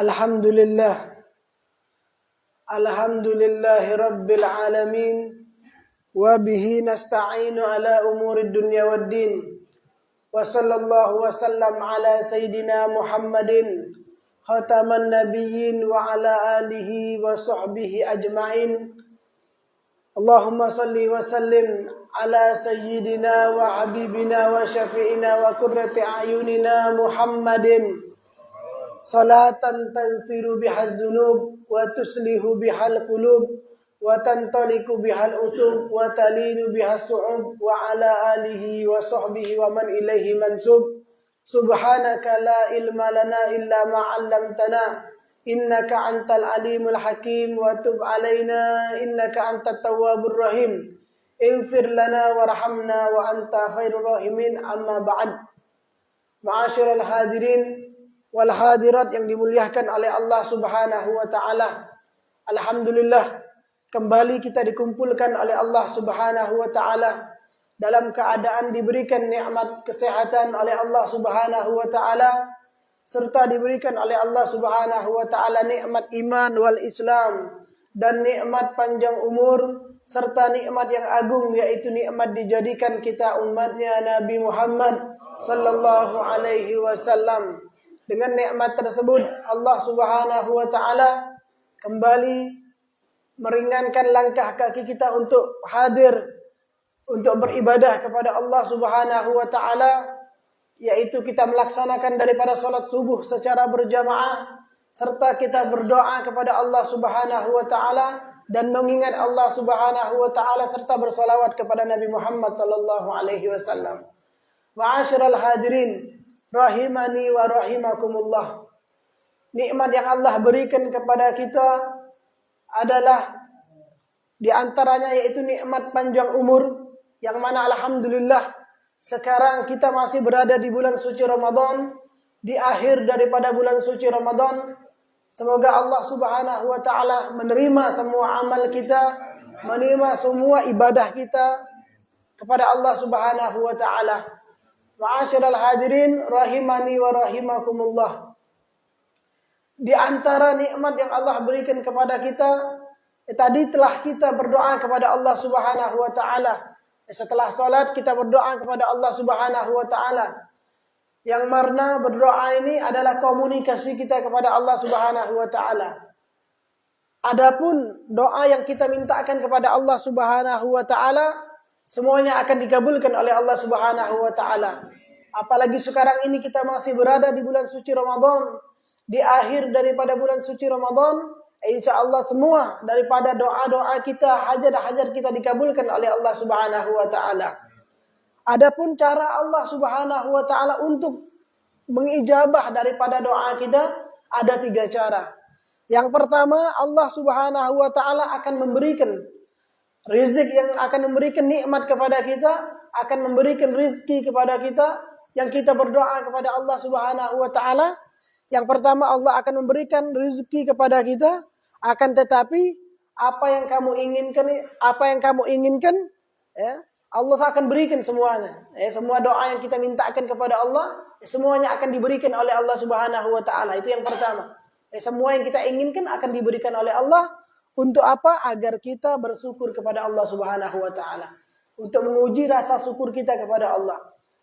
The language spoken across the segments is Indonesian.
Alhamdulillah. Alhamdulillahi rabbil alamin. Wa bihi nasta'inu ala umurid dunya waddin. Wa sallallahu wa sallam ala sayyidina Muhammadin khataman nabiyyin wa ala alihi wa sahbihi ajma'in. Allahumma salli wa sallim ala sayyidina wa habibina wa syafi'ina wa qurrati a'yunina Muhammadin salatan taghfiru bihaz dzunub wa tuslihu bihal qulub wa tantaliku bihal utub wa talinu bihas su'ub wa ala alihi wa sahbihi wa man ilaihi mansub. Subhanaka la ilma lana illa ma 'allamtana innaka antal alimul hakim wa tub alaina innaka antat tawwabur rahim. Ighfir lana warhamna wa anta khairur rahimin. Amma ba'd. Ma'asyiral hadirin wal hadirat yang dimuliakan oleh Allah Subhanahu wa taala. Alhamdulillah, kembali kita dikumpulkan oleh Allah Subhanahu wa taala dalam keadaan diberikan nikmat kesehatan oleh Allah Subhanahu wa taala serta diberikan oleh Allah Subhanahu wa taala nikmat iman wal Islam dan nikmat panjang umur serta nikmat yang agung, yaitu nikmat dijadikan kita umatnya Nabi Muhammad sallallahu alaihi wasallam. Dengan nikmat tersebut Allah Subhanahu wa taala kembali meringankan langkah kaki kita untuk hadir untuk beribadah kepada Allah Subhanahu wa taala, yaitu kita melaksanakan daripada salat subuh secara berjamaah serta kita berdoa kepada Allah Subhanahu wa taala dan mengingat Allah Subhanahu wa taala serta bersolawat kepada Nabi Muhammad sallallahu alaihi wasallam. Ma'asyiral hadirin rahimani wa rahimakumullah. Nikmat yang Allah berikan kepada kita adalah di antaranya yaitu nikmat panjang umur, yang mana alhamdulillah sekarang kita masih berada di bulan suci Ramadan, di akhir daripada bulan suci Ramadan. Semoga Allah Subhanahu wa taala menerima semua amal kita, menerima semua ibadah kita kepada Allah Subhanahu wa taala. Ma'asyiral hadirin rahimani wa rahimakumullah. Di antara nikmat yang Allah berikan kepada kita, tadi telah kita berdoa kepada Allah Subhanahu wa taala. Setelah salat kita berdoa kepada Allah Subhanahu wa taala. Yang mana berdoa ini adalah komunikasi kita kepada Allah Subhanahu wa taala. Adapun doa yang kita mintakan kepada Allah Subhanahu wa taala semuanya akan dikabulkan oleh Allah Subhanahu wa taala. Apalagi sekarang ini kita masih berada di bulan suci Ramadan, di akhir daripada bulan suci Ramadan, insyaallah semua daripada doa-doa kita, hajat-hajat kita dikabulkan oleh Allah Subhanahu wa taala. Adapun cara Allah Subhanahu wa taala untuk mengijabah daripada doa kita ada 3 cara. Yang pertama, Allah Subhanahu wa taala akan memberikan rizki, yang akan memberikan nikmat kepada kita, akan memberikan rizki kepada kita yang kita berdoa kepada Allah Subhanahu wa taala. Yang pertama, Allah akan memberikan rizki kepada kita, akan tetapi apa yang kamu inginkan, ya, Allah akan berikan semuanya. Semua doa yang kita mintakan kepada Allah, semuanya akan diberikan oleh Allah Subhanahu wa taala. Itu yang pertama. Semua yang kita inginkan akan diberikan oleh Allah. Untuk apa? Agar kita bersyukur kepada Allah Subhanahu wa taala. Untuk menguji rasa syukur kita kepada Allah.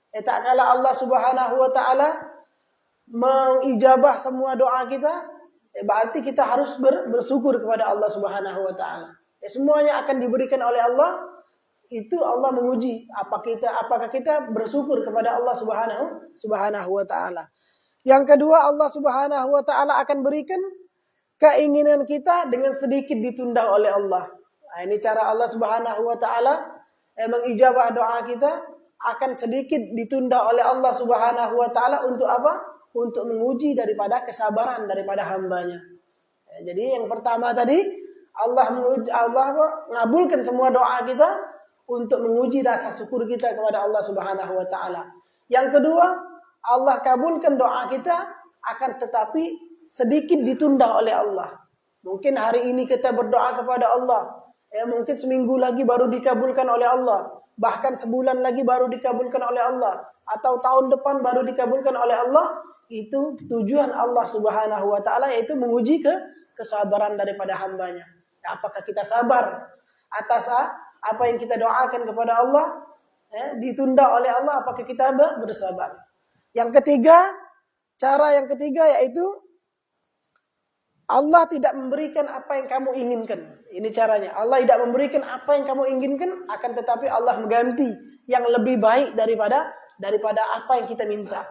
Tak kala Allah Subhanahu wa taala mengijabah semua doa kita, berarti kita harus bersyukur kepada Allah Subhanahu wa taala. Semuanya akan diberikan oleh Allah. Itu Allah menguji apakah kita bersyukur kepada Allah Subhanahu wa taala. Yang kedua, Allah Subhanahu wa taala akan berikan keinginan kita dengan sedikit ditunda oleh Allah. Ini cara Allah Subhanahu wa taala mengijabah doa kita, akan sedikit ditunda oleh Allah Subhanahu wa taala. Untuk apa? Untuk menguji daripada kesabaran daripada hambanya. Jadi yang pertama tadi, Allah mengabulkan semua doa kita untuk menguji rasa syukur kita kepada Allah Subhanahu wa taala. Yang kedua, Allah kabulkan doa kita, akan tetapi sedikit ditunda oleh Allah. Mungkin hari ini kita berdoa kepada Allah, mungkin seminggu lagi baru dikabulkan oleh Allah, bahkan sebulan lagi baru dikabulkan oleh Allah. atau tahun depan baru dikabulkan oleh Allah, itu tujuan Allah Subhanahu wa taala, yaitu menguji kesabaran daripada hambanya. Apakah kita sabar atas apa yang kita doakan kepada Allah, ditunda oleh Allah, apakah kita bersabar. Yang ketiga, cara yang ketiga yaitu Allah tidak memberikan apa yang kamu inginkan. Ini caranya. Allah tidak memberikan apa yang kamu inginkan, akan tetapi Allah mengganti yang lebih baik daripada apa yang kita minta.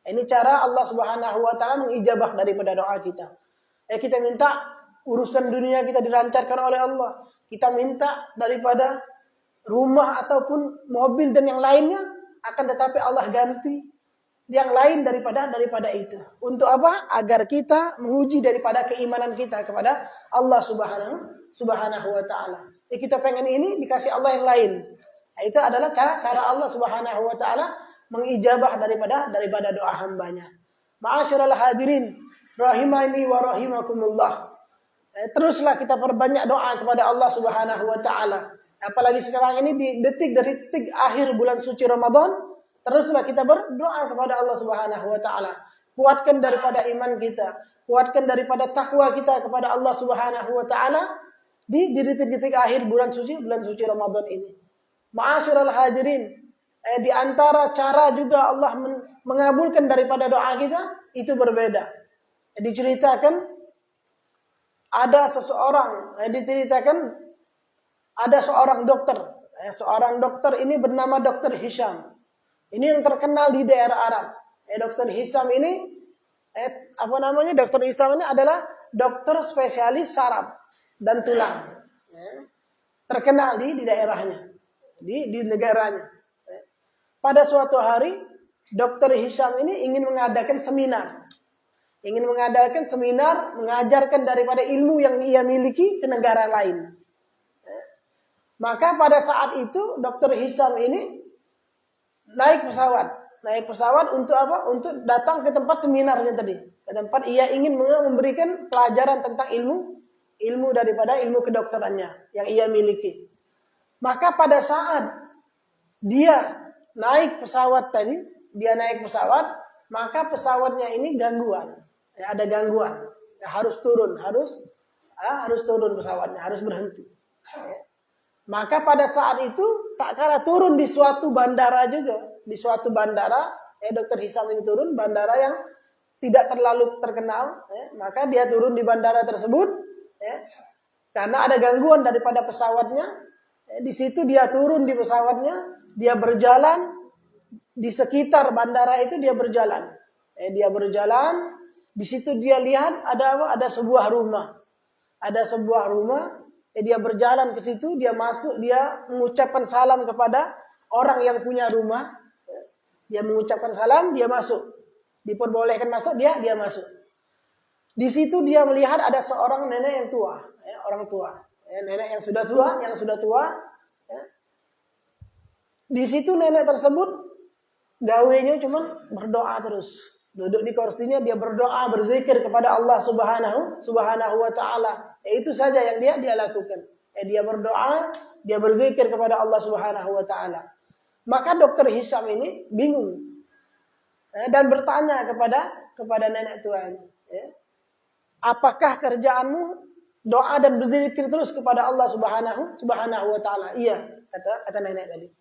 Ini cara Allah Subhanahu wa taala mengijabah daripada doa kita. Kita minta urusan dunia kita dilancarkan oleh Allah. Kita minta daripada rumah ataupun mobil dan yang lainnya, akan tetapi Allah ganti yang lain daripada itu. Untuk apa? Agar kita menguji daripada keimanan kita kepada Allah Subhanahu wa taala. Kita pengen ini, dikasih Allah yang lain. Itu adalah cara Allah Subhanahu wa taala mengijabah daripada doa hambanya. Ma'asyiral hadirin rahimani wa rahimakumullah. Teruslah kita perbanyak doa kepada Allah Subhanahu wa taala. Apalagi sekarang ini di detik akhir bulan suci Ramadan, teruslah kita berdoa kepada Allah Subhanahu wa taala. Kuatkan daripada iman kita, kuatkan daripada takwa kita kepada Allah Subhanahu wa taala di detik-detik akhir bulan suci Ramadan ini. Ma'asyiral hadirin, di antara cara juga Allah mengabulkan daripada doa kita itu berbeda. Diceritakan ada seorang dokter. Seorang dokter ini bernama Dokter Hisham. Ini yang terkenal di daerah Arab. Dokter Hisham ini Dokter Hisham ini adalah dokter spesialis saraf dan tulang. Terkenal di daerahnya, di negaranya. Pada suatu hari, Dokter Hisham ini ingin mengadakan seminar. Mengajarkan daripada ilmu yang ia miliki ke negara lain. Maka pada saat itu, Dokter Hisham ini naik pesawat untuk apa? Untuk datang ke tempat seminarnya tadi. Ke tempat ia ingin memberikan pelajaran tentang ilmu daripada ilmu kedokterannya yang ia miliki. Maka pada saat dia naik pesawat, maka pesawatnya ini gangguan. Ada gangguan. Harus turun pesawatnya, harus berhenti. Maka pada saat itu tak kala turun di suatu bandara juga. Di suatu bandara, Dokter Hisham ini turun bandara yang tidak terlalu terkenal. Maka dia turun di bandara tersebut. Karena ada gangguan daripada pesawatnya. Di situ dia turun di pesawatnya. Dia berjalan di sekitar bandara itu, dia berjalan. Di situ dia lihat ada sebuah rumah. Dia berjalan ke situ, dia masuk, dia mengucapkan salam kepada orang yang punya rumah. Dia mengucapkan salam, dia masuk. Diperbolehkan masuk, dia masuk. Di situ dia melihat ada seorang nenek yang tua, orang tua. Nenek yang sudah tua. Di situ nenek tersebut gawenya cuma berdoa terus. Duduk di kursinya dia berdoa, berzikir kepada Allah Subhanahu wa taala. Itu saja yang dia lakukan. Dia berdoa, dia berzikir kepada Allah Subhanahu wa taala. Maka Dokter Hisham ini bingung. Dan bertanya kepada nenek tua ini, apakah kerjaanmu doa dan berzikir terus kepada Allah Subhanahu wa taala? Iya, kata nenek tadi.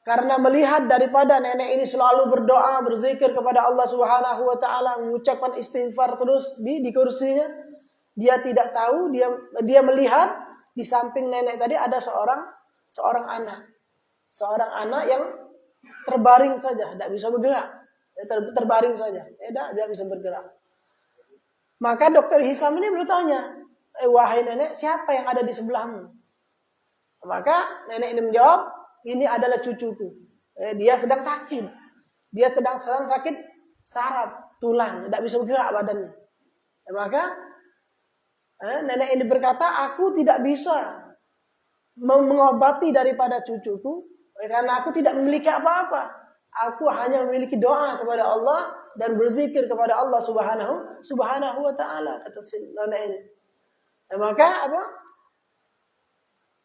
Karena melihat daripada nenek ini selalu berdoa, berzikir kepada Allah Subhanahu wa taala, mengucapkan istighfar terus di kursinya, dia tidak tahu, dia melihat di samping nenek tadi ada seorang anak. Seorang anak yang terbaring saja, tidak bisa bergerak. Terbaring saja, tidak bisa bergerak. Maka Dokter Hisham ini bertanya, wahai nenek, siapa yang ada di sebelahmu? Maka nenek ini menjawab, ini adalah cucuku. Dia sedang sakit. Dia sedang sakit saraf, tulang, tidak bisa bergerak badannya. Maka nenek ini berkata, aku tidak bisa mengobati daripada cucuku karena aku tidak memiliki apa-apa. Aku hanya memiliki doa kepada Allah dan berzikir kepada Allah Subhanahu wa taala, kata nenek ini. Maka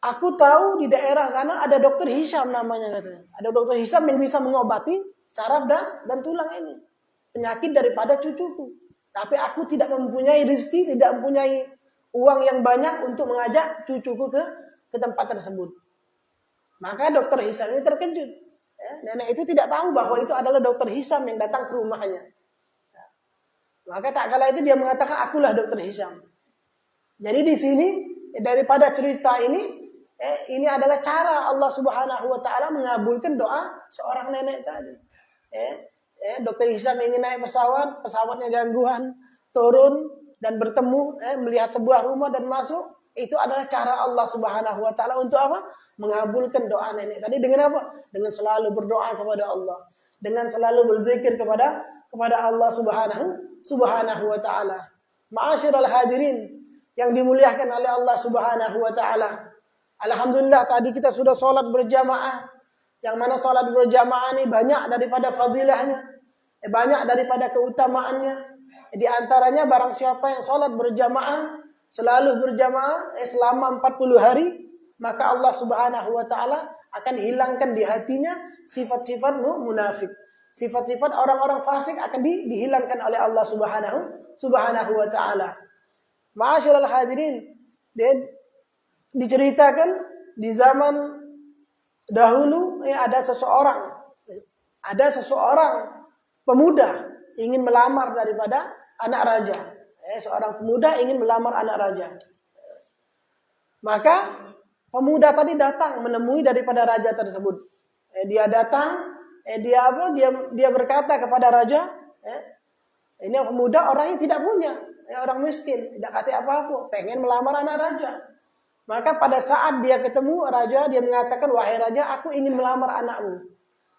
Aku tahu di daerah sana ada dokter Hisham namanya katanya. Ada dokter Hisham yang bisa mengobati saraf dan tulang ini. Penyakit daripada cucuku. Tapi aku tidak mempunyai rezeki, tidak mempunyai uang yang banyak untuk mengajak cucuku ke tempat tersebut. Maka dokter Hisham ini terkejut. Ya, nenek itu tidak tahu bahwa itu adalah dokter Hisham yang datang ke rumahnya. Ya. Maka tak kala itu dia mengatakan, akulah dokter Hisham. Jadi di sini daripada cerita ini adalah cara Allah Subhanahu wa taala mengabulkan doa seorang nenek tadi. Dokter Hisham ingin naik pesawat, pesawatnya gangguan, turun dan bertemu, melihat sebuah rumah dan masuk. Itu adalah cara Allah Subhanahu wa taala untuk apa? Mengabulkan doa nenek tadi dengan apa? Dengan selalu berdoa kepada Allah, dengan selalu berzikir kepada Allah Subhanahu wa taala. Ma'asyiral hadirin yang dimuliakan oleh Allah Subhanahu wa taala. Alhamdulillah tadi kita sudah sholat berjamaah. Yang mana sholat berjamaah ini banyak daripada fadilahnya, banyak daripada keutamaannya. Di antaranya barang siapa yang sholat berjamaah, selalu berjamaah selama 40 hari, maka Allah Subhanahu wa taala akan hilangkan di hatinya sifat-sifat munafik. Sifat-sifat orang-orang fasik akan dihilangkan oleh Allah Subhanahu wa taala. Ma'asyiral hadirin, diceritakan di zaman dahulu ada seseorang pemuda ingin melamar daripada anak raja. Seorang pemuda ingin melamar anak raja. Maka pemuda tadi datang menemui daripada raja tersebut. Dia datang, dia berkata kepada raja, ini pemuda orang yang tidak punya, orang miskin, tidak kata apa-apa, pengen melamar anak raja. Maka pada saat dia ketemu raja, dia mengatakan, wahai raja, aku ingin melamar anakmu.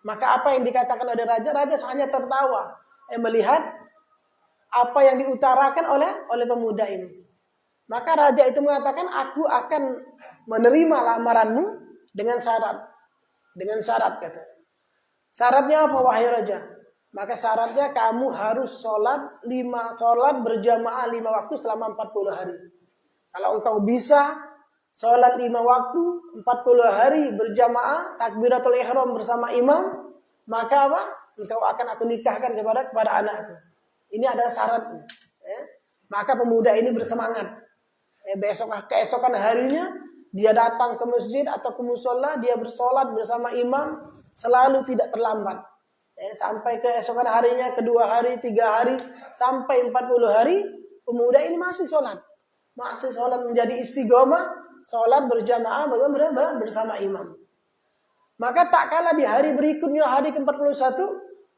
Maka apa yang dikatakan oleh raja? Raja hanya tertawa melihat apa yang diutarakan oleh pemuda ini. Maka raja itu mengatakan, aku akan menerima lamaranmu dengan syarat. Dengan syarat kata. Syaratnya apa wahai raja? Maka syaratnya kamu harus sholat berjamaah 5 waktu selama 40 hari. Kalau engkau bisa sholat 5 waktu 40 hari berjamaah takbiratul ihram bersama imam, maka apa? Engkau akan aku nikahkan kepada anakku. Ini adalah syaratnya. Maka pemuda ini bersemangat. Keesokan harinya dia datang ke masjid atau ke musola, dia bersolat bersama imam, selalu tidak terlambat. Sampai keesokan harinya, kedua hari, 3 hari, sampai 40 hari, pemuda ini masih sholat. Masih sholat menjadi istiqomah, sholat berjamaah bersama imam. Maka tak kalah di hari berikutnya, hari ke-41,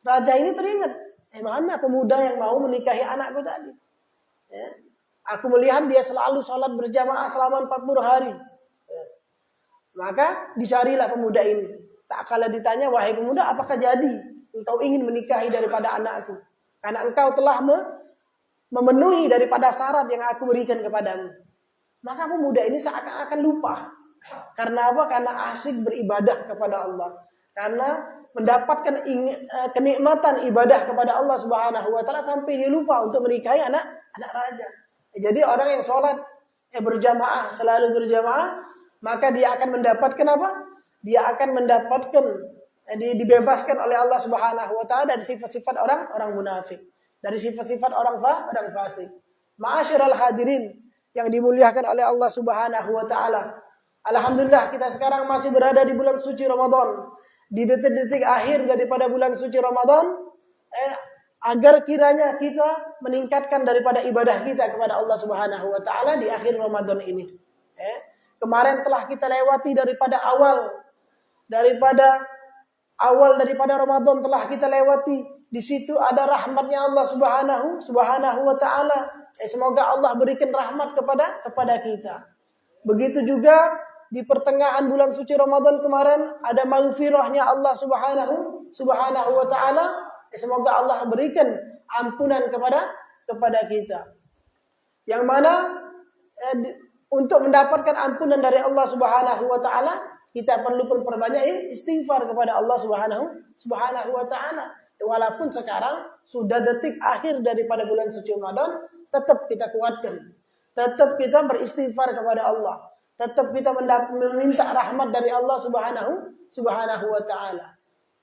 raja ini teringat, mana pemuda yang mau menikahi anakku tadi? Aku melihat dia selalu sholat berjamaah selama 40 hari. Maka dicarilah pemuda ini. Tak kalah ditanya, wahai pemuda, apakah jadi engkau ingin menikahi daripada anakku? Karena engkau telah memenuhi daripada syarat yang aku berikan kepadamu. Maka pemuda ini seakan-akan lupa. Karena apa? Karena asyik beribadah kepada Allah. Karena mendapatkan kenikmatan ibadah kepada Allah Subhanahu wa taala sampai dia lupa untuk menikahi anak raja. Jadi orang yang sholat berjamaah, selalu berjamaah, maka dia akan mendapatkan apa? Dia akan mendapatkan dibebaskan oleh Allah Subhanahu wa taala dari sifat-sifat orang munafik, dari sifat-sifat orang fasik. Ma'asyiral hadirin yang dimuliakan oleh Allah Subhanahu wa taala. Alhamdulillah kita sekarang masih berada di bulan suci Ramadan. Di detik-detik akhir daripada bulan suci Ramadan, agar kiranya kita meningkatkan daripada ibadah kita kepada Allah Subhanahu wa taala di akhir Ramadan ini. Kemarin telah kita lewati daripada awal daripada Ramadan telah kita lewati. Di situ ada rahmatnya Allah Subhanahu wa taala. Semoga Allah berikan rahmat kepada kita. Begitu juga di pertengahan bulan suci Ramadan kemarin ada maghfirahnya Allah Subhanahu wa taala. Semoga Allah berikan ampunan kepada kita. Yang mana untuk mendapatkan ampunan dari Allah Subhanahu wa taala, kita perlu perbanyak istighfar kepada Allah Subhanahu wa taala. Walaupun sekarang sudah detik akhir daripada bulan suci Ramadan, tetap kita kuatkan. Tetap kita beristighfar kepada Allah. tetap kita meminta rahmat dari Allah Subhanahu wa taala.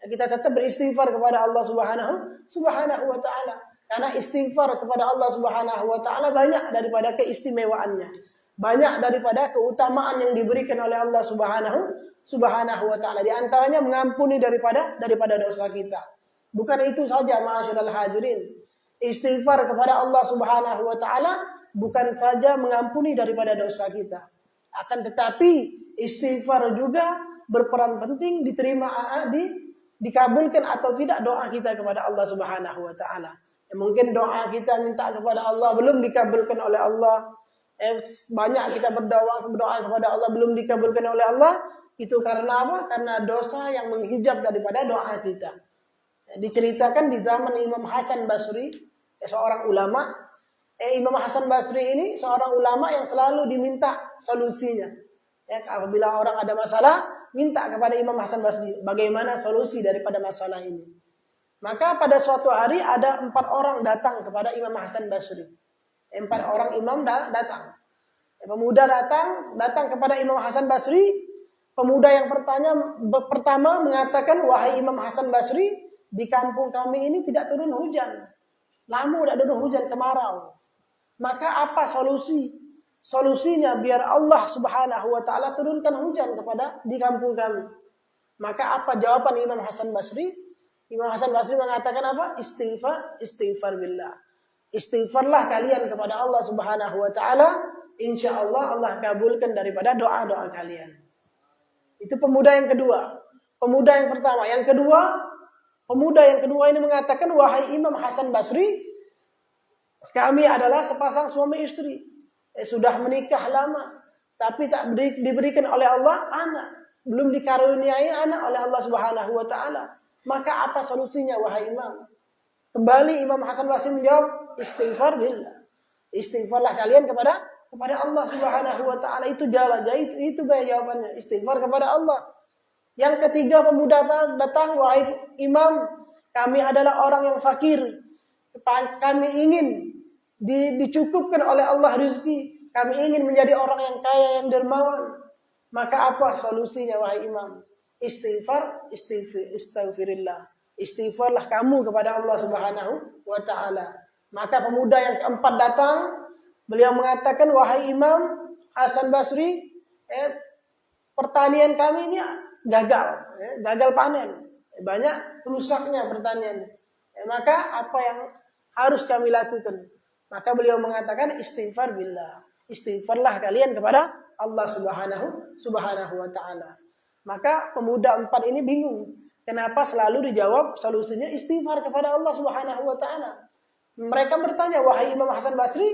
Kita tetap beristighfar kepada Allah Subhanahu wa taala. Karena istighfar kepada Allah Subhanahu wa taala banyak daripada keistimewaannya. Banyak daripada keutamaan yang diberikan oleh Allah Subhanahu wa taala. Di antaranya mengampuni daripada dosa kita. Bukan itu saja, ma'asyiral hadirin. Istighfar kepada Allah Subhanahu wa taala bukan saja mengampuni daripada dosa kita. Akan tetapi istighfar juga berperan penting dikabulkan atau tidak doa kita kepada Allah Subhanahu wa taala. Mungkin doa kita minta kepada Allah belum dikabulkan oleh Allah. Banyak kita berdoa kepada Allah belum dikabulkan oleh Allah. Itu karena apa? Karena dosa yang menghijab daripada doa kita. Diceritakan di zaman Imam Hasan Basri, seorang ulama. Imam Hasan Basri ini seorang ulama yang selalu diminta solusinya. Apabila orang ada masalah, minta kepada Imam Hasan Basri bagaimana solusi daripada masalah ini. Maka pada suatu hari ada 4 orang datang kepada Imam Hasan Basri. 4 orang imam datang. Pemuda datang kepada Imam Hasan Basri. Pemuda yang pertama mengatakan, wahai Imam Hasan Basri, di kampung kami ini tidak turun hujan. Lama tidak turun hujan, kemarau. Maka apa solusinya biar Allah Subhanahu wa taala turunkan hujan di kampung kami? Maka apa jawaban Imam Hasan Basri? Imam Hasan Basri mengatakan apa? Istighfar billah. Istighfarlah kalian kepada Allah Subhanahu wa taala, insyaallah Allah kabulkan daripada doa-doa kalian. Itu pemuda yang kedua. Pemuda yang pertama, pemuda yang kedua ini mengatakan, wahai Imam Hasan Basri, kami adalah sepasang suami istri. Sudah menikah lama, tapi tak diberikan oleh Allah anak. Belum dikaruniai anak oleh Allah Subhanahu wa taala. Maka apa solusinya wahai imam? Kembali Imam Hasan Basri menjawab, istighfar billah. Istighfarlah kalian kepada Allah Subhanahu wa taala. Itu jalan, itu jawabannya. Istighfar kepada Allah. Yang ketiga pemuda datang, wahai imam, kami adalah orang yang fakir. Kami ingin dicukupkan oleh Allah rezeki. Kami ingin menjadi orang yang kaya, yang dermawan. Maka apa solusinya wahai imam? Istighfirillah. Istighfarlah kamu kepada Allah Subhanahu wa taala. Maka pemuda yang keempat datang, beliau mengatakan, wahai Imam Hasan Basri, pertanian kami ini gagal panen. Banyak rusaknya pertanian. Maka apa yang harus kami lakukan? Maka beliau mengatakan, istighfar billah. Istighfarlah kalian kepada Allah Subhanahu wa taala. Maka pemuda 4 ini bingung. Kenapa selalu dijawab solusinya istighfar kepada Allah Subhanahu wa taala? Mereka bertanya, wahai Imam Hasan Basri,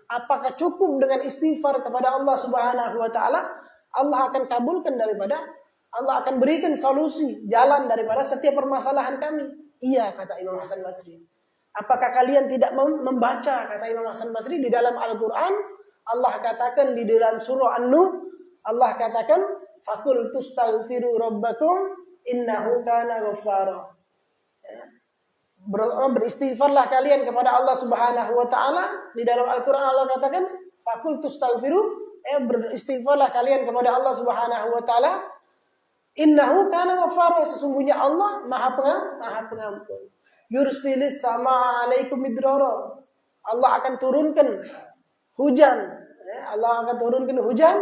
apakah cukup dengan istighfar kepada Allah Subhanahu wa taala? Allah akan kabulkan Allah akan berikan solusi, jalan daripada setiap permasalahan kami. Iya, kata Imam Hasan Basri. Apakah kalian tidak membaca, kata Imam Hasan Basri, di dalam Al-Quran? Allah katakan di dalam surah An-Nur, Allah katakan, Fakul tustaghfiru rabbakum innahu kana ghaffara. Beristighfarlah kalian kepada Allah Subhanahu wa taala. Di dalam Al-Qur'an Allah katakan, Fakul tustaghfiru, beristighfarlah kalian kepada Allah Subhanahu wa taala. Innahu kana ghaffara, sesungguhnya Allah Maha Pengampun. Yursilis sama alaikum midrara. Allah akan turunkan hujan. Allah akan turunkan hujan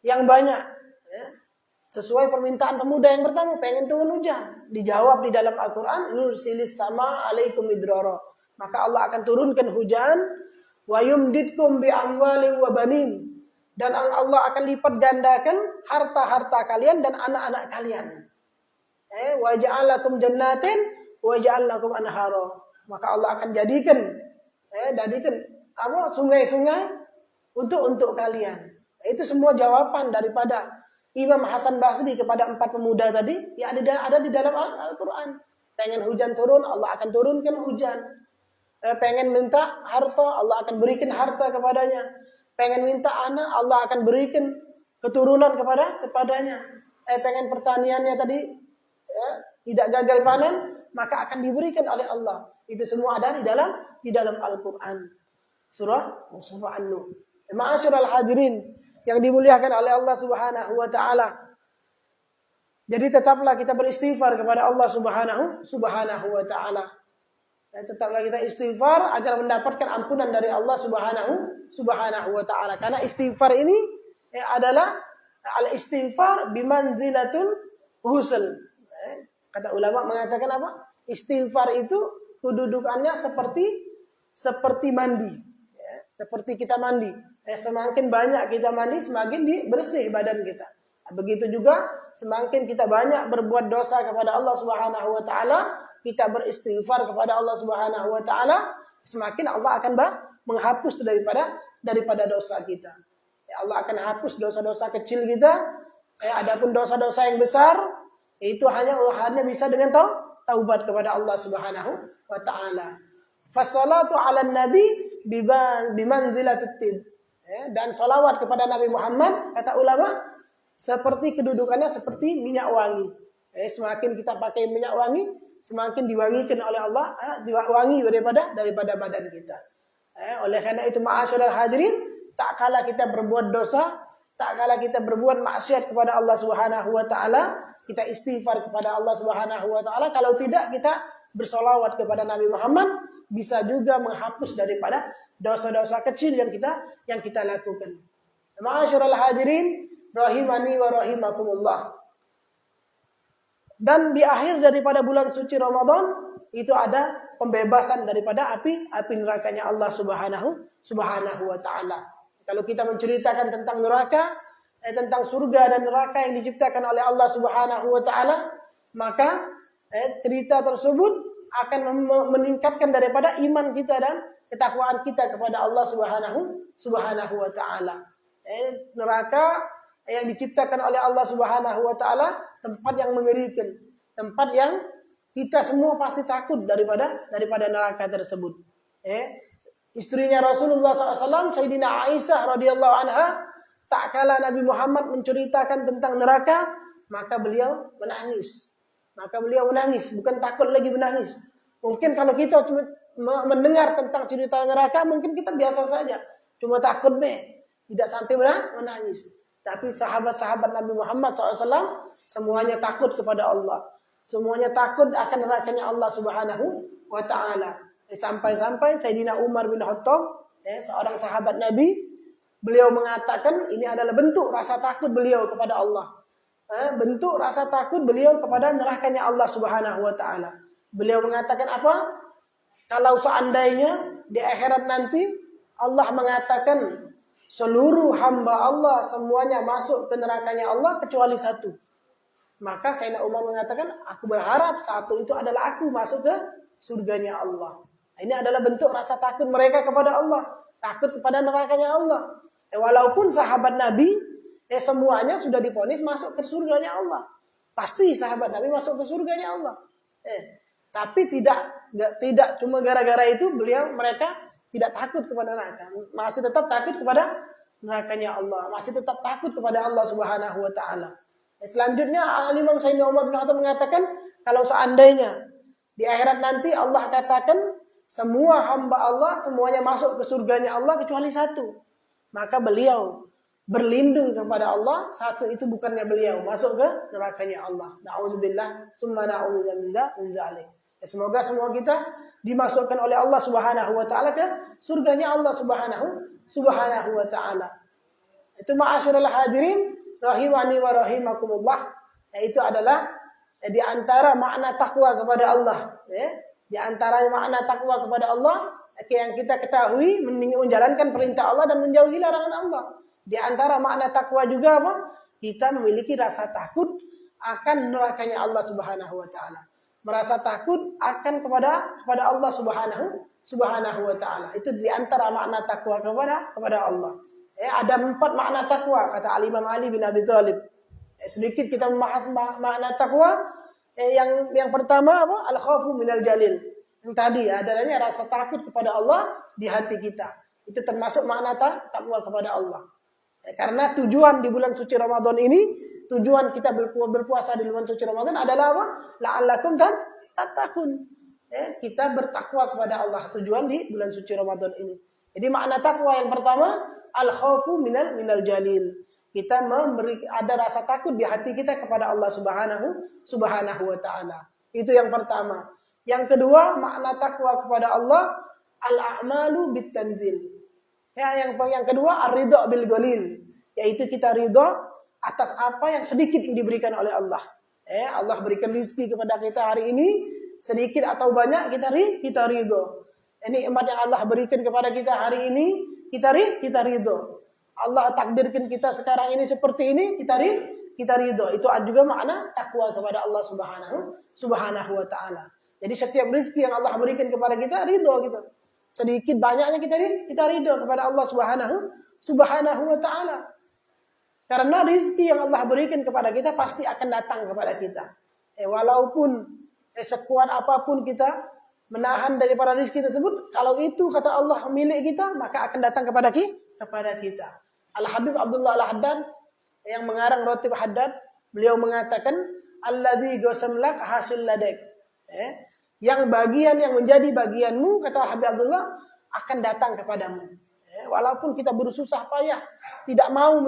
yang banyak. Sesuai permintaan pemuda yang pertama, pengen turun hujan. Dijawab di dalam Al-Quran, Yursilis sama alaikum midrara. Maka Allah akan turunkan hujan. Wa yumditkum bi amwalin wa banin. Dan Allah akan lipat gandakan harta-harta kalian dan anak-anak kalian. Wa ja'alakum jannatin wa ja'alnakum anhara. Maka Allah akan jadikan sungai-sungai untuk kalian. Itu semua jawaban daripada Imam Hasan Basri kepada 4 pemuda tadi yang ada di dalam Al-Quran. Pengen hujan turun, Allah akan turunkan hujan. Pengen minta harta, Allah akan berikan harta kepadanya. Pengen minta anak, Allah akan berikan keturunan kepadanya. Pengen pertaniannya tadi tidak gagal panen, maka akan diberikan oleh Allah. Itu semua ada di dalam Al-Quran. Surah An-Nur. Ma'asyiral hadirin yang dimuliakan oleh Allah Subhanahu wa taala. Jadi tetaplah kita beristighfar kepada Allah Subhanahu wa taala. Dan tetaplah kita istighfar agar mendapatkan ampunan dari Allah Subhanahu wa taala. Karena istighfar ini adalah al-istighfar bimanzilatul ghusl. Kata ulama mengatakan apa? Istighfar itu kedudukannya seperti mandi. Seperti kita mandi. Semakin banyak kita mandi, semakin bersih badan kita. Begitu juga semakin kita banyak berbuat dosa kepada Allah Subhanahu wa taala, kita beristighfar kepada Allah Subhanahu wa taala, semakin Allah akan menghapus daripada dosa kita. Allah akan hapus dosa-dosa kecil kita. Adapun dosa-dosa yang besar itu hanya bisa dengan taubat kepada Allah Subhanahu wa taala. Fassalatu 'alan nabi bimanzilatut tib. Dan salawat kepada Nabi Muhammad, kata ulama, seperti kedudukannya seperti minyak wangi. Semakin kita pakai minyak wangi, semakin diwangikan oleh Allah, wangi daripada badan kita. Oleh karena itu, ma'asyiral hadirin, tak kala kita berbuat dosa, tak kala kita berbuat maksiat kepada Allah Subhanahu wa taala, kita istighfar kepada Allah Subhanahu wa taala. Kalau tidak, kita bersolawat kepada Nabi Muhammad, bisa juga menghapus daripada dosa-dosa kecil yang kita lakukan. Ma'asyiral hadirin, rahimani wa rahimakumullah. Dan di akhir daripada bulan suci Ramadan itu ada pembebasan daripada api nerakanya Allah Subhanahu wa taala. Kalau kita menceritakan tentang neraka, tentang surga dan neraka yang diciptakan oleh Allah Subhanahu wa taala, maka cerita tersebut akan meningkatkan daripada iman kita dan ketakwaan kita kepada Allah Subhanahu wa taala. Neraka yang diciptakan oleh Allah Subhanahu wa taala tempat yang mengerikan, tempat yang kita semua pasti takut daripada neraka tersebut. Istrinya Rasulullah SAW, Sayyidina Aisyah radhiyallahu anha, tak kala Nabi Muhammad menceritakan tentang neraka, maka beliau menangis. Bukan takut lagi, menangis. Mungkin kalau kita mendengar tentang cerita neraka, mungkin kita biasa saja, cuma takut tidak sampai menangis. Tapi sahabat-sahabat Nabi Muhammad SAW semuanya takut kepada Allah. Semuanya takut akan nerakanya Allah Subhanahu wa ta'ala. Sampai-sampai Sayyidina Umar bin Khattab, seorang sahabat Nabi, beliau mengatakan ini adalah bentuk rasa takut beliau kepada Allah. Bentuk rasa takut beliau kepada nerakanya Allah Subhanahu wa ta'ala. Beliau mengatakan apa? Kalau seandainya di akhirat nanti Allah mengatakan seluruh hamba Allah semuanya masuk ke nerakanya Allah kecuali satu. Maka Sayyidina Umar mengatakan, aku berharap satu itu adalah aku masuk ke surganya Allah. Ini adalah bentuk rasa takut mereka kepada Allah. Takut kepada nerakanya Allah. Walaupun sahabat Nabi, semuanya sudah divonis masuk ke surganya Allah. Pasti sahabat Nabi masuk ke surganya Allah. Tapi tidak cuma gara-gara itu mereka tidak takut kepada neraka, masih tetap takut kepada nerakanya Allah, masih tetap takut kepada Allah Subhanahu wa taala. Selanjutnya Imam Sayyidina Umar bin Khattab mengatakan, kalau seandainya di akhirat nanti Allah katakan semua hamba Allah semuanya masuk ke surganya Allah kecuali satu, maka beliau berlindung kepada Allah, satu itu bukannya beliau masuk ke nerakanya Allah. Na'udzubillah, summa na'udzubillah min dzalik. Semoga semua kita dimasukkan oleh Allah Subhanahu wa taala ke surganya Allah Subhanahu wa taala. Itu ma'asyiral hadirin rahimani wa rahimakumullah. Itu adalah di antara makna takwa kepada Allah. Di antara makna takwa kepada Allah yang kita ketahui, menjalankan perintah Allah dan menjauhi larangan Allah. Di antara makna takwa juga apa? Kita memiliki rasa takut akan nerakanya Allah Subhanahu wa taala. Merasa takut akan kepada Allah Subhanahu wa taala. Itu di antara makna takwa kepada Allah. Ada 4 makna takwa kata Imam Ali bin Abi Thalib. Sedikit kita membahas makna takwa. Yang pertama apa? Al-khaufu minal jalil. Yang tadi adanya rasa takut kepada Allah di hati kita. Itu termasuk makna takwa kepada Allah. Karena tujuan di bulan suci Ramadan ini, tujuan kita berpuasa di bulan suci Ramadan adalah apa? La'allakum tattaqun. Kita bertakwa kepada Allah. Tujuan di bulan suci Ramadan ini. Jadi makna takwa yang pertama, al-khaufu minal jalil. Kita ada rasa takut di hati kita kepada Allah Subhanahu wa taala. Itu yang pertama. Yang kedua, makna takwa kepada Allah, al-a'malu bitanzil. Ya, yang kedua, ar-ridha bil qalil, yaitu kita ridha atas apa yang sedikit yang diberikan oleh Allah. Allah berikan rezeki kepada kita hari ini, sedikit atau banyak kita ridha. Ini nikmat yang Allah berikan kepada kita hari ini, kita ridha. Allah takdirkan kita sekarang ini seperti ini, kita ridha. Itu juga makna takwa kepada Allah Subhanahu wa taala. Jadi setiap rezeki yang Allah berikan kepada kita, ridha kita. Sedikit banyaknya kita ridha kepada Allah Subhanahu wa taala. Karena rezeki yang Allah berikan kepada kita pasti akan datang kepada kita. Walaupun sekuat apapun kita menahan daripada rezeki tersebut, kalau itu kata Allah milik kita, maka akan datang kepada kita. Al-Habib Abdullah Al-Haddad yang mengarang Ratib Haddad, beliau mengatakan, alladzi qasamlak hasil ladek. Yang menjadi bagianmu, kata Habib Abdullah, akan datang kepadamu. Walaupun kita bersusah payah, tidak mau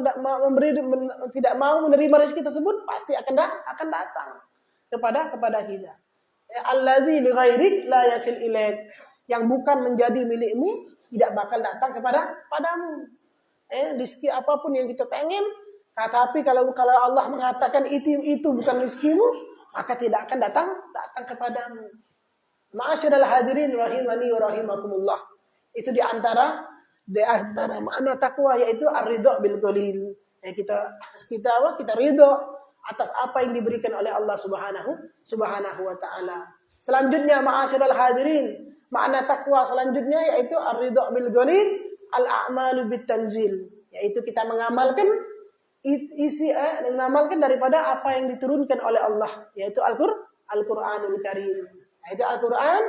menerima rezeki tersebut, pasti akan datang kepada kita. Alladzi li ghairik la yasil ilaik. Yang bukan menjadi milikmu tidak bakal datang padamu. Rezeki apapun yang kita pengen, tapi kalau Allah mengatakan itu bukan rezekimu, maka tidak akan datang kepadamu. Ma'asyiral hadirin rahimani wa rahimakumullah. Itu di antara makna takwa, yaitu ar-ridha bil qalil. Kita ridha atas apa yang diberikan oleh Allah Subhanahu wa taala. Selanjutnya ma'asyiral hadirin, makna takwa selanjutnya yaitu ar-ridha bil qalil, al-a'malu bitanzil, yaitu kita mengamalkan daripada apa yang diturunkan oleh Allah, yaitu Al-Qur'anul Karim. Yaitu Al-Qur'an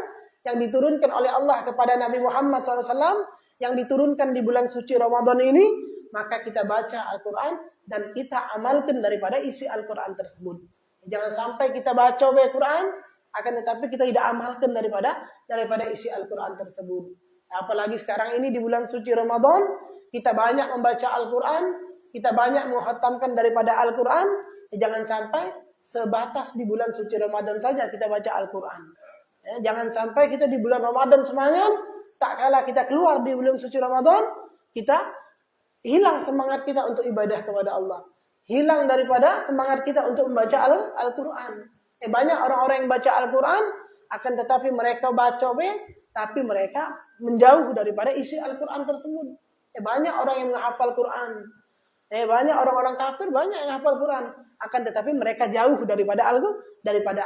yang diturunkan oleh Allah kepada Nabi Muhammad SAW, yang diturunkan di bulan suci Ramadan ini, maka kita baca Al-Qur'an dan kita amalkan daripada isi Al-Qur'an tersebut. Jangan sampai kita baca Al-Qur'an, akan tetapi kita tidak amalkan daripada isi Al-Qur'an tersebut. Apalagi sekarang ini di bulan suci Ramadan, kita banyak membaca Al-Quran, kita banyak menghatamkan daripada Al-Quran. Jangan sampai sebatas di bulan suci Ramadan saja kita baca Al-Quran. Jangan sampai kita di bulan Ramadan semangat, tak kala kita keluar di bulan suci Ramadan, kita hilang semangat kita untuk ibadah kepada Allah. Hilang daripada semangat kita untuk membaca Al-Quran. Banyak orang-orang yang baca Al-Quran, akan tetapi mereka baca tapi mereka menjauh daripada isi Al-Quran tersebut. Banyak orang yang menghafal Quran. Banyak orang-orang kafir, banyak yang menghafal Quran. Akan tetapi mereka jauh daripada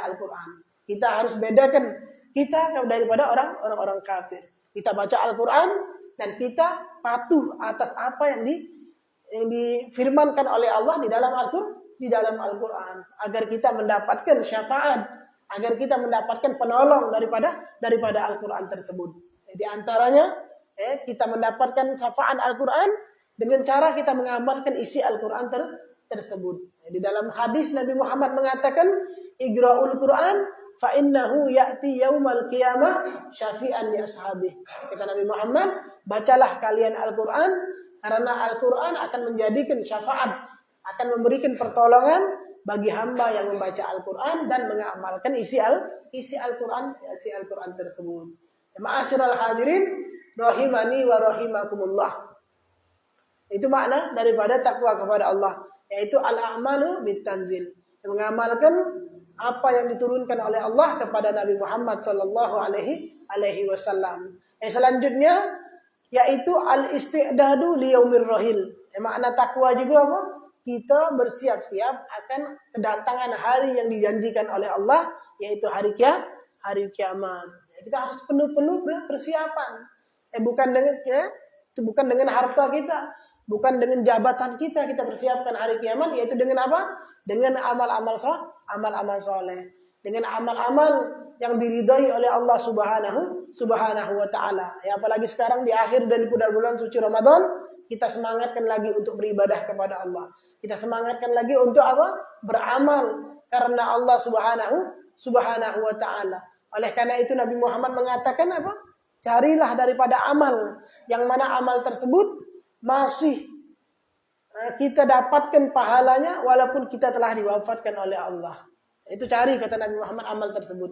Al-Quran. Kita harus bedakan kita daripada orang-orang kafir. Kita baca Al-Quran dan kita patuh atas apa yang difirmankan oleh Allah di dalam Al-Quran. Agar kita mendapatkan syafaat, agar kita mendapatkan penolong daripada Al-Quran tersebut. Di antaranya, kita mendapatkan syafaat Al-Quran dengan cara kita mengamalkan isi Al-Quran tersebut. Di dalam hadis Nabi Muhammad mengatakan, Iqra'ul Quran fa innahu ya'ti yaumal qiyamah syafi'an li ashabih. Kata Nabi Muhammad, bacalah kalian Al-Quran, karena Al-Quran akan menjadikan syafaat, akan memberikan pertolongan bagi hamba yang membaca Al-Quran dan mengamalkan isi Al-Quran tersebut. Ma'asyiral hadirin rahimani wa rahimakumullah. Itu makna daripada takwa kepada Allah, yaitu al-a'malu bitanzil, mengamalkan apa yang diturunkan oleh Allah kepada Nabi Muhammad sallallahu alaihi wasallam. Selanjutnya yaitu al-isti'dadu li yaumir rahil. Makna takwa juga apa? Kita bersiap-siap akan kedatangan hari yang dijanjikan oleh Allah, yaitu hari kiamat. Kita harus penuh-penuh persiapan. Bukan dengan harta kita, bukan dengan jabatan kita persiapkan hari kiamat, yaitu dengan apa? Dengan amal-amal soleh, dengan amal-amal yang diridhai oleh Allah Subhanahu wa taala. Apalagi sekarang di akhir dan di bulan suci Ramadan, kita semangatkan lagi untuk beribadah kepada Allah. Kita semangatkan lagi untuk apa? Beramal karena Allah Subhanahu wa taala. Oleh karena itu Nabi Muhammad mengatakan apa? carilah daripada amal yang mana amal tersebut masih kita dapatkan pahalanya walaupun kita telah diwafatkan oleh Allah. Itu cari, kata Nabi Muhammad, amal tersebut.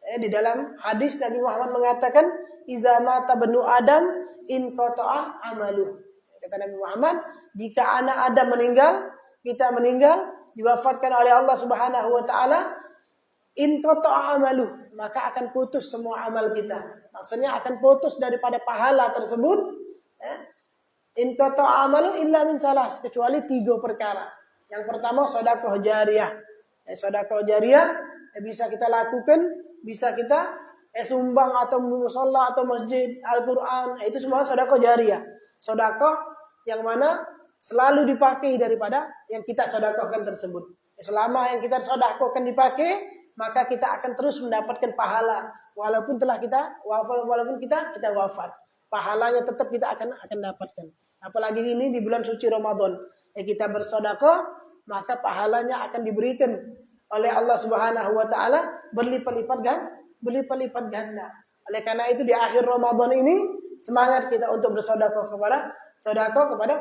Di dalam hadis Nabi Muhammad mengatakan, "Iza mata benu Adam in qata'a amaluh." Kata Nabi Muhammad, jika anak Adam meninggal, kita meninggal, diwafatkan oleh Allah Subhanahu wa taala, in qata'a amaluh, maka akan putus semua amal kita. Maksudnya akan putus daripada pahala tersebut. In qata'a amalu illa min salas, kecuali 3 perkara. Yang pertama sedekah jariyah. Sedekah jariyah bisa kita lakukan, bisa kita sumbang atau musalla atau masjid, Al-Qur'an, itu semua sedekah jariyah. Sedekah yang mana selalu dipakai daripada yang kita sedekahkan tersebut. Selama yang kita sedekahkan dipakai, maka kita akan terus mendapatkan pahala walaupun kita wafat. Pahalanya tetap kita akan dapatkan. Apalagi ini di bulan suci Ramadan. Kita bersedekah, maka pahalanya akan diberikan oleh Allah Subhanahu wa taala berlipat-lipat ganda. Oleh karena itu di akhir Ramadan ini semangat kita untuk bersedekah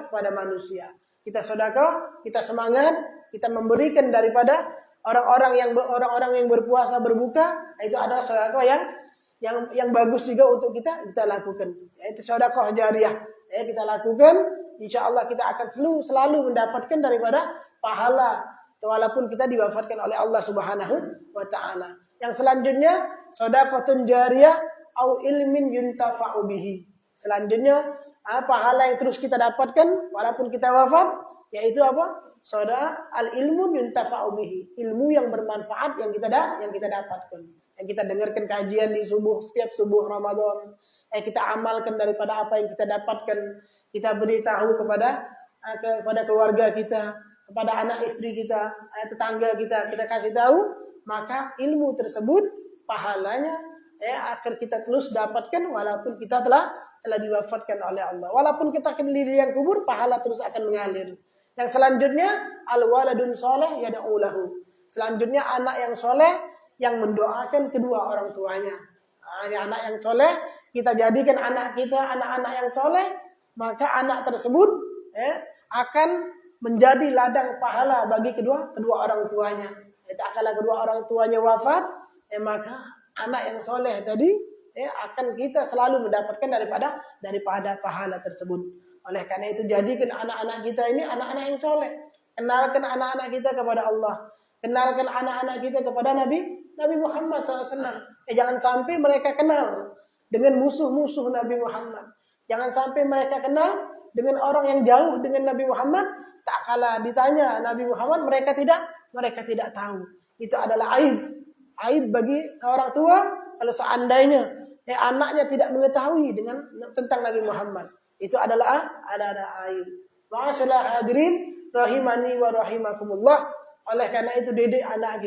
kepada manusia. Kita sedekah, kita semangat, kita memberikan daripada orang-orang yang berpuasa berbuka, itu adalah sedekah yang bagus juga untuk kita lakukan. Yaitu sedekah jariyah. Kita lakukan, insyaallah kita akan selalu mendapatkan daripada pahala walaupun kita diwafatkan oleh Allah Subhanahu wa taala. Yang selanjutnya, sedekahun jariyah au ilmin yuntafa'u bihi. Selanjutnya, pahala yang terus kita dapatkan walaupun kita wafat, yaitu apa? Sedekah al-ilmu yuntafa'u bihi. Ilmu yang bermanfaat yang kita dapatkan. Yang kita dengarkan kajian di setiap subuh Ramadan, kita amalkan daripada apa yang kita dapatkan, kita beritahu kepada keluarga kita, kepada anak istri kita, tetangga kita kasih tahu, maka ilmu tersebut pahalanya akan kita terus dapatkan walaupun kita telah diwafatkan oleh Allah. Walaupun kita akan di liang kubur, pahala terus akan mengalir. Yang selanjutnya, al-waladun sholeh yad'u lahu. Selanjutnya anak yang soleh yang mendoakan kedua orang tuanya. Anak yang soleh, kita jadikan anak-anak yang soleh, maka anak tersebut akan menjadi ladang pahala bagi kedua orang tuanya. Tak kala kedua orang tuanya wafat, maka anak yang soleh tadi akan kita selalu mendapatkan daripada pahala tersebut. Oleh karena itu jadikan anak-anak kita ini anak-anak yang soleh. Kenalkan anak-anak kita kepada Allah. Kenalkan anak-anak kita kepada Nabi Muhammad SAW. Jangan sampai mereka kenal dengan musuh-musuh Nabi Muhammad. Jangan sampai mereka kenal dengan orang yang jauh dengan Nabi Muhammad. Tak kala ditanya Nabi Muhammad, mereka tidak tahu. Itu adalah aib bagi orang tua kalau seandainya anaknya tidak mengetahui tentang Nabi Muhammad. Itu adalah aib. Ma'asyiral hadirin rahimani wa rahimakumullah. Oleh karena itu didik anak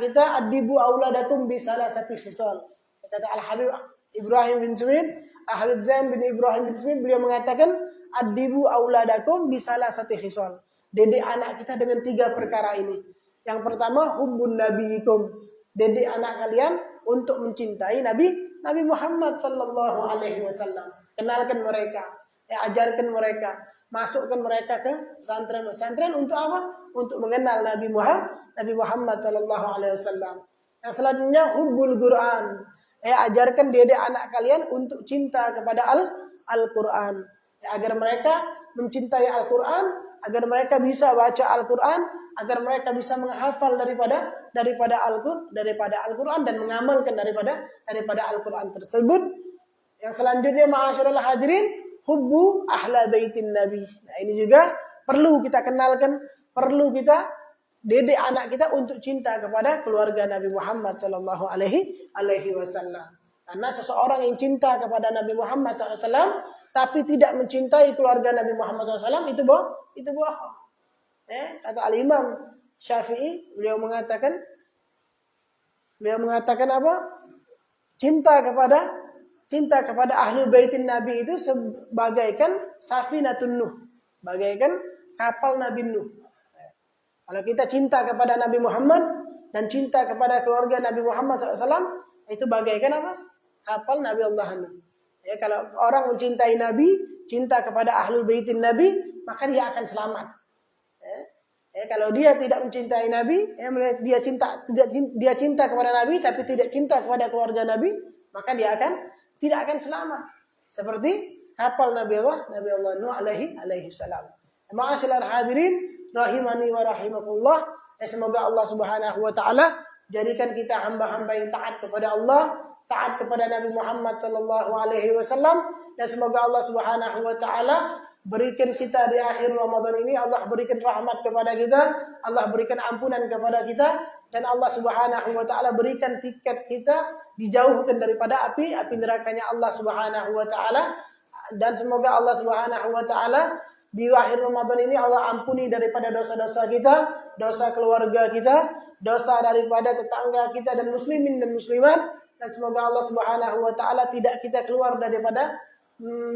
kita adibu auladakum bi salasati khisal. Kata Al-Habib Ibrahim bin Smith, Al-Habib Zain bin Ibrahim bin Smith, beliau mengatakan adibu auladakum bi salasati khisal. Didik anak kita dengan 3 perkara ini. Yang pertama, hubbun nabiyikum. Didik anak kalian untuk mencintai Nabi Muhammad sallallahu alaihi wasallam. Kenalkan mereka, ajarkan mereka, masukkan mereka ke pesantren untuk apa? Untuk mengenal Nabi Muhammad sallallahu alaihi wasallam. Yang selanjutnya hubbul Quran. Ajarkan didik anak kalian untuk cinta kepada Al-Quran. Agar mereka mencintai Al-Quran, agar mereka bisa baca Al-Quran, agar mereka bisa menghafal daripada Al-Quran dan mengamalkan daripada Al-Quran tersebut. Yang selanjutnya, ma'asyiral hadirin, hubbu ahla baitin nabi. Nah, ini juga perlu kita kenalkan, perlu kita didik anak kita untuk cinta kepada keluarga Nabi Muhammad sallallahu alaihi wasallam. Karena seseorang yang cinta kepada Nabi Muhammad SAW tapi tidak mencintai keluarga Nabi Muhammad SAW itu bohong. Kata Al-Imam Syafi'i, beliau mengatakan apa? Cinta kepada ahli baitin Nabi itu sebagaikan safinatun Nuh, bagaikan kapal Nabi Nuh. Kalau kita cinta kepada Nabi Muhammad dan cinta kepada keluarga Nabi Muhammad SAW, itu bagaikan apa? hafal Nabi Allah Nuh. Ya, kalau orang mencintai Nabi, cinta kepada ahlul baitin Nabi, maka dia akan selamat. Ya, kalau dia tidak mencintai Nabi, ya, dia cinta kepada Nabi tapi tidak cinta kepada keluarga Nabi, maka dia tidak akan selamat. Seperti hafal Nabi Allah Nuh alaihi salam. Ma'asyiral hadirin rahimani wa rahimakumullah. Semoga Allah Subhanahu wa taala jadikan kita hamba-hamba yang taat kepada Allah, taat kepada Nabi Muhammad sallallahu alaihi wasallam, dan semoga Allah Subhanahu wa taala berikan kita di akhir Ramadan ini, Allah berikan rahmat kepada kita, Allah berikan ampunan kepada kita, dan Allah Subhanahu wa taala berikan tiket kita dijauhkan daripada api nerakanya Allah Subhanahu wa taala. Dan semoga Allah Subhanahu wa taala di akhir Ramadan ini Allah ampuni daripada dosa-dosa kita, dosa keluarga kita, dosa daripada tetangga kita dan muslimin dan muslimat, dan semoga Allah Subhanahu wa taala tidak kita keluar daripada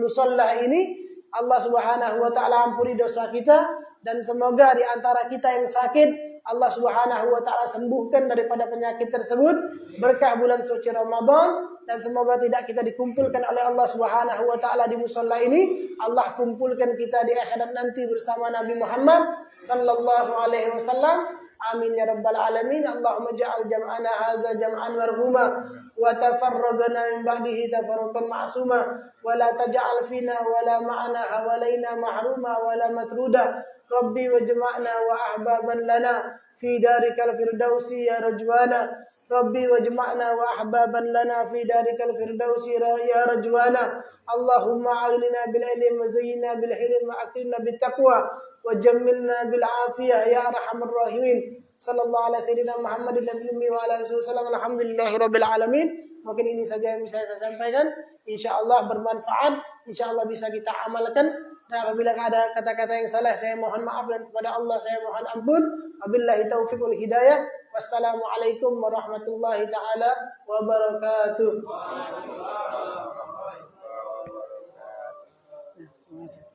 musalla ini. Allah Subhanahu wa taala ampuni dosa kita, dan semoga di antara kita yang sakit Allah Subhanahu wa taala sembuhkan daripada penyakit tersebut berkah bulan suci Ramadan, dan semoga tidak kita dikumpulkan oleh Allah Subhanahu wa taala di musalla ini. Allah kumpulkan kita di akhirat nanti bersama Nabi Muhammad sallallahu alaihi wasallam. Amin ya rabbal alamin. Allahumma ja'al jam'ana hadza jam'an marhuma wa tafarraqna min ba'dihi tafarruqan ma'suma wa la taj'al fina wa la ma'ana hawalaina mahruma wa la matruda. Rabbi wajma'na wa ahbaban lana fi darikal firdausi ya rajwana. Rabbi wajma'na wa ahbaban lana fi darikal firdausi ya rajwana. Allahumma a'lina bil ilmi wa zayyina bil hilmi wa akrimna bit taqwa wa jammilna bil afiyah ya arhamar rahimin. Sallallahu alaihi sayyidina Muhammadin nabi wa ala alihi wasallam. Alhamdulillahirabbil alamin. Mungkin ini saja yang bisa saya sampaikan. Insyaallah bermanfaat, insyaallah bisa kita amalkan. Dan apabila ada kata-kata yang salah, saya mohon maaf, dan kepada Allah saya mohon ampun. Wabillahi taufiq wal hidayah. Wassalamualaikum warahmatullahi taala wabarakatuh. Terima kasih.